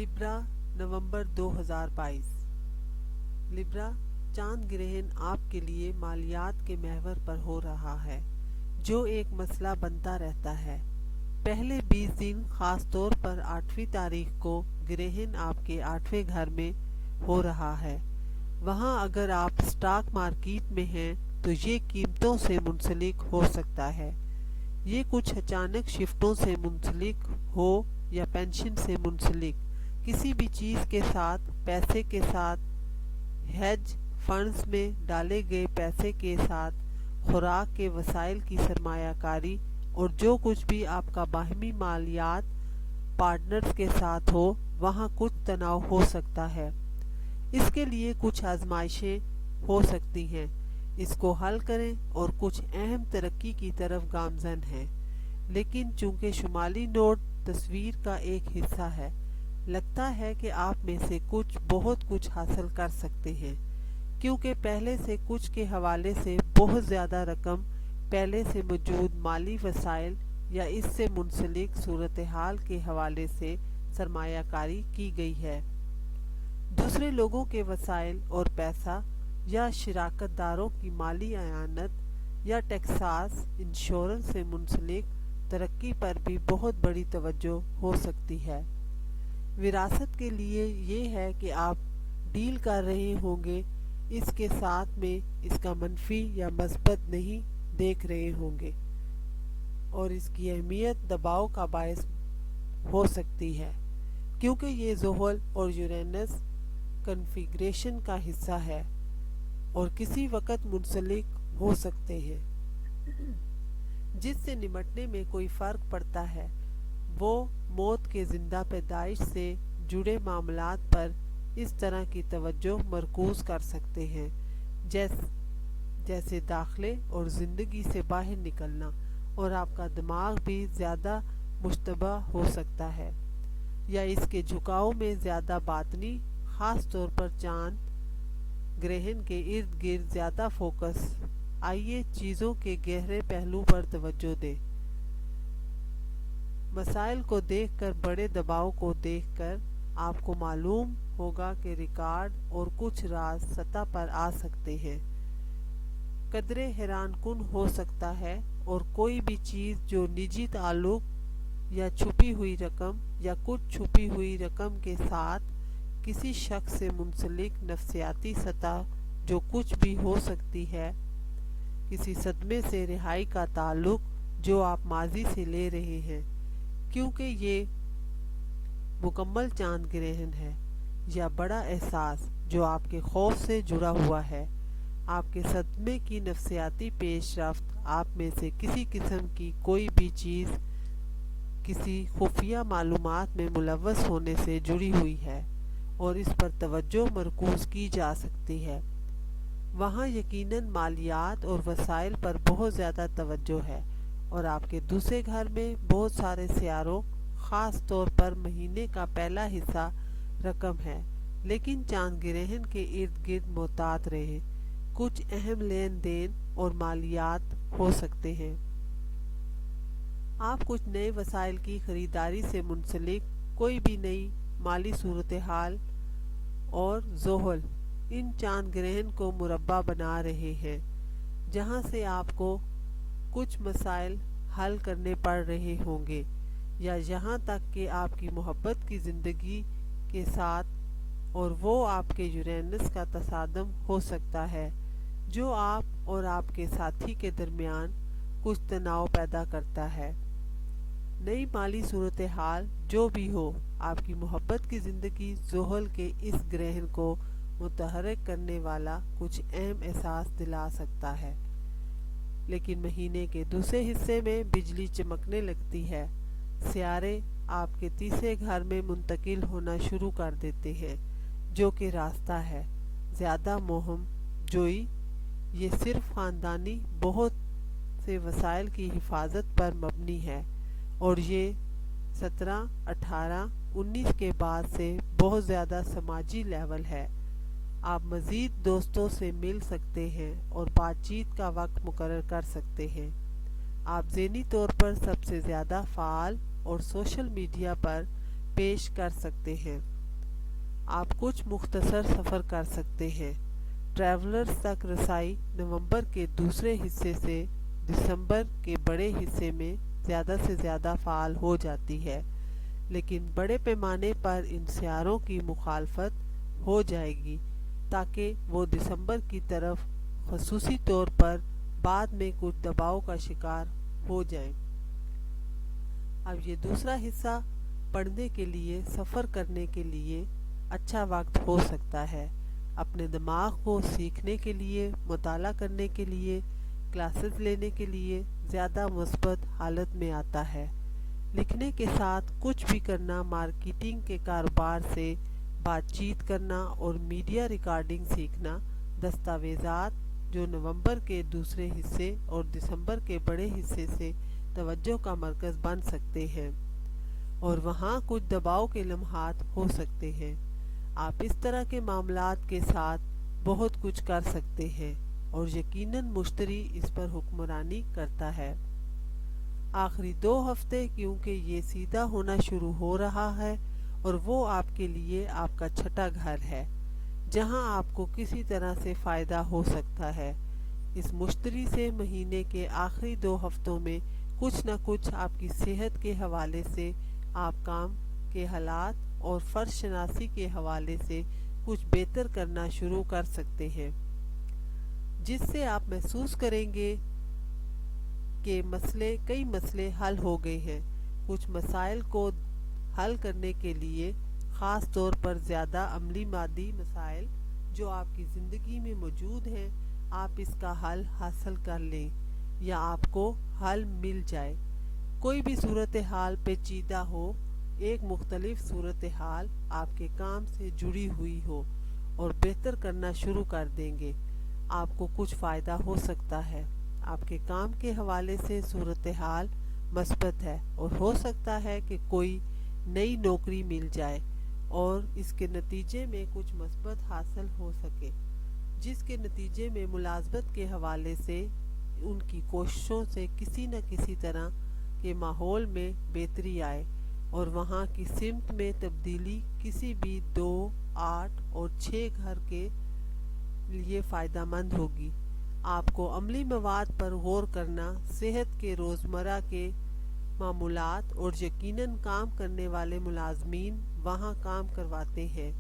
Libra नवंबर 2022। Libra, चांद ग्रहण आपके लिए मालियात के महवर पर हो रहा है, जो एक मसला बनता रहता है। पहले 20 दिन, खास तौर पर 8वीं तारीख को ग्रहण आपके 8वें घर में हो रहा है। वहाँ अगर आप स्टॉक मार्केट में हैं तो ये कीमतों से मुंसलिक हो सकता है। ये कुछ अचानक शिफ्टों से मुंसलिक हो या पेंशन से मुंसलिक किसी भी चीज़ के साथ, पैसे के साथ, हेज फंड्स में डाले गए पैसे के साथ, खुराक के वसाइल की सरमायाकारी और जो कुछ भी आपका बाहमी मालियात पार्टनर्स के साथ हो, वहाँ कुछ तनाव हो सकता है। इसके लिए कुछ आजमाइशें हो सकती हैं। इसको हल करें और कुछ अहम तरक्की की तरफ गामजन हैं। लेकिन चूंकि शुमाली नोड तस्वीर का एक हिस्सा है, लगता है कि आप में से कुछ बहुत कुछ हासिल कर सकते हैं, क्योंकि पहले से कुछ के हवाले से बहुत ज़्यादा रकम पहले से मौजूद माली वसाइल या इससे मुंसलिक सूरत हाल के हवाले से सरमायाकारी की गई है। दूसरे लोगों के वसाइल और पैसा या शिराकत दारों की माली अयानत या टेक्सास इंश्योरेंस से मुंसलिक तरक्की पर भी बहुत बड़ी तवज्जो हो सकती है। विरासत के लिए ये है कि आप डील कर रहे होंगे, इसके साथ में इसका मनफी या मस्बत नहीं देख रहे होंगे, और इसकी अहमियत दबाव का बायस हो सकती है, क्योंकि ये ज़ुहल और यूरेनस कन्फिग्रेशन का हिस्सा है और किसी वक़्त मुंसलिक हो सकते हैं। जिससे निमटने में कोई फ़र्क पड़ता है, वो मौत के ज़िंदा पैदाइश से जुड़े मामलात पर इस तरह की तवज्जो मरकूज़ कर सकते हैं, जैसे दाखिले और ज़िंदगी से बाहर निकलना, और आपका दिमाग भी ज़्यादा मुश्तबा हो सकता है, या इसके झुकाव में ज़्यादा बातनी, ख़ास तौर पर चांद ग्रहण के इर्द गिर्द ज़्यादा फोकस। आइए चीज़ों के गहरे पहलू पर तवज्जो दें। मसाइल को देखकर, बड़े दबाव को देखकर आपको मालूम होगा कि रिकॉर्ड और कुछ राज सतह पर आ सकते हैं। कदरे हैरानकुन हो सकता है, और कोई भी चीज़ जो निजी ताल्लुक या छुपी हुई रकम या कुछ छुपी हुई रकम के साथ किसी शख्स से मुंसलिक नफ्सियाती सतह जो कुछ भी हो सकती है, किसी सदमे से रिहाई का ताल्लुक जो आप माजी से ले रहे हैं, क्योंकि ये मुकम्मल चांद ग्रहण है, या बड़ा एहसास जो आपके खौफ से जुड़ा हुआ है, आपके सदमे की नफ्सियाती पेशरफ्त, आप में से किसी किस्म की कोई भी चीज़ किसी खुफिया मालूमात में मुलव्वस होने से जुड़ी हुई है, और इस पर तवज्जो मरकूज़ की जा सकती है। वहाँ यकीनन मालियात और वसाइल पर बहुत ज़्यादा तवज्जो है, और आपके दूसरे घर में बहुत सारे सियारों, ख़ास तौर पर महीने का पहला हिस्सा रकम है। लेकिन चांद ग्रहण के इर्द गिर्द मोहतात रहें, कुछ अहम लेन देन और मालियात हो सकते हैं। आप कुछ नए वसाइल की ख़रीदारी से मुंसलिक कोई भी नई माली सूरत हाल और ज़ोहल इन चांद ग्रहण को मुरब्बा बना रहे हैं, जहां से आपको कुछ मसाइल हल करने पड़ रहे होंगे, या यहाँ तक कि आपकी मोहब्बत की ज़िंदगी के साथ, और वो आपके यूरेनस का तसादम हो सकता है, जो आप और आपके साथी के दरमियान कुछ तनाव पैदा करता है। नई माली सूरत हाल जो भी हो, आपकी मोहब्बत की ज़िंदगी ज़ोहल के इस ग्रहण को मुतहर्रिक करने वाला कुछ अहम एहसास दिला सकता है। लेकिन महीने के दूसरे हिस्से में बिजली चमकने लगती है, सियारे आपके तीसरे घर में मुंतकिल होना शुरू कर देते हैं, जो कि रास्ता है ज़्यादा मोहम जोई। ये सिर्फ ख़ानदानी बहुत से वसाइल की हिफाजत पर मबनी है, और ये 17, 18, 19 के बाद से बहुत ज़्यादा समाजी लेवल है। आप मज़ीद दोस्तों से मिल सकते हैं और बातचीत का वक्त मुकर्रर कर सकते हैं। आप ज़हनी तौर पर सबसे ज़्यादा फ़ाल और सोशल मीडिया पर पेश कर सकते हैं। آپ کچھ مختصر سفر کر سکتے ہیں۔ ٹریولرز تک رسائی نومبر کے دوسرے حصے سے دسمبر کے بڑے حصے میں زیادہ سے زیادہ فعال ہو جاتی ہے، لیکن بڑے پیمانے پر ان سیاروں کی مخالفت ہو جائے گی تاکہ وہ دسمبر کی طرف خصوصی طور پر بعد میں کچھ دباؤ کا شکار ہو جائیں۔ اب یہ دوسرا حصہ پڑھنے کے لیے، سفر کرنے کے لیے اچھا وقت ہو سکتا ہے، اپنے دماغ کو سیکھنے کے لیے، مطالعہ کرنے کے لیے، کلاسز لینے کے لیے زیادہ مثبت حالت میں آتا ہے۔ لکھنے کے ساتھ کچھ بھی کرنا، مارکیٹنگ کے کاروبار سے بات چیت کرنا اور میڈیا ریکارڈنگ سیکھنا، دستاویزات جو نومبر کے دوسرے حصے اور دسمبر کے بڑے حصے سے توجہ کا مرکز بن سکتے ہیں، اور وہاں کچھ دباؤ کے لمحات ہو سکتے ہیں۔ آپ اس طرح کے معاملات کے ساتھ بہت کچھ کر سکتے ہیں اور یقیناً مشتری اس پر حکمرانی کرتا ہے۔ آخری 2 ہفتے کیونکہ یہ سیدھا ہونا شروع ہو رہا ہے اور وہ آپ کے لیے آپ کا چھٹا گھر ہے جہاں آپ کو کسی طرح سے فائدہ ہو سکتا ہے۔ اس مشتری سے مہینے کے آخری 2 ہفتوں میں کچھ نہ کچھ آپ کی صحت کے حوالے سے، آپ کام کے حالات اور فرض شناسی کے حوالے سے کچھ بہتر کرنا شروع کر سکتے ہیں، جس سے آپ محسوس کریں گے کہ کئی مسئلے حل ہو گئے ہیں۔ کچھ مسائل کو حل کرنے کے لیے، خاص طور پر زیادہ عملی مادی مسائل جو آپ کی زندگی میں موجود ہیں، آپ اس کا حل حاصل کر لیں یا آپ کو حل مل جائے۔ کوئی بھی صورتحال پیچیدہ ہو، ایک مختلف صورتحال آپ کے کام سے جڑی ہوئی ہو اور بہتر کرنا شروع کر دیں گے، آپ کو کچھ فائدہ ہو سکتا ہے۔ آپ کے کام کے حوالے سے صورتحال مثبت ہے اور ہو سکتا ہے کہ کوئی نئی نوکری مل جائے اور اس کے نتیجے میں کچھ مثبت حاصل ہو سکے، جس کے نتیجے میں ملازمت کے حوالے سے ان کی کوششوں سے کسی نہ کسی طرح کے ماحول میں بہتری آئے اور وہاں کی سمت میں تبدیلی کسی بھی 2، 8 اور 6 گھر کے لیے فائدہ مند ہوگی۔ آپ کو عملی مواد پر غور کرنا، صحت کے روزمرہ کے معمولات اور یقیناً کام کرنے والے ملازمین وہاں کام کرواتے ہیں۔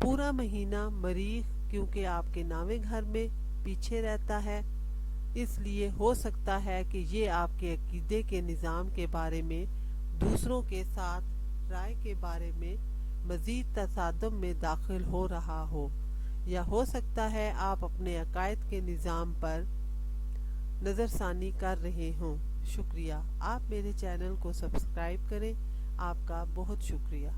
پورا مہینہ مریخ کیونکہ آپ کے نویں گھر میں پیچھے رہتا ہے، اس لیے ہو سکتا ہے کہ یہ آپ کے عقیدے کے نظام کے بارے میں، دوسروں کے ساتھ رائے کے بارے میں مزید تصادم میں داخل ہو رہا ہو، یا ہو سکتا ہے آپ اپنے عقائد کے نظام پر نظر ثانی کر رہے ہوں۔ شکریہ، آپ میرے چینل کو سبسکرائب کریں۔ آپ کا بہت شکریہ۔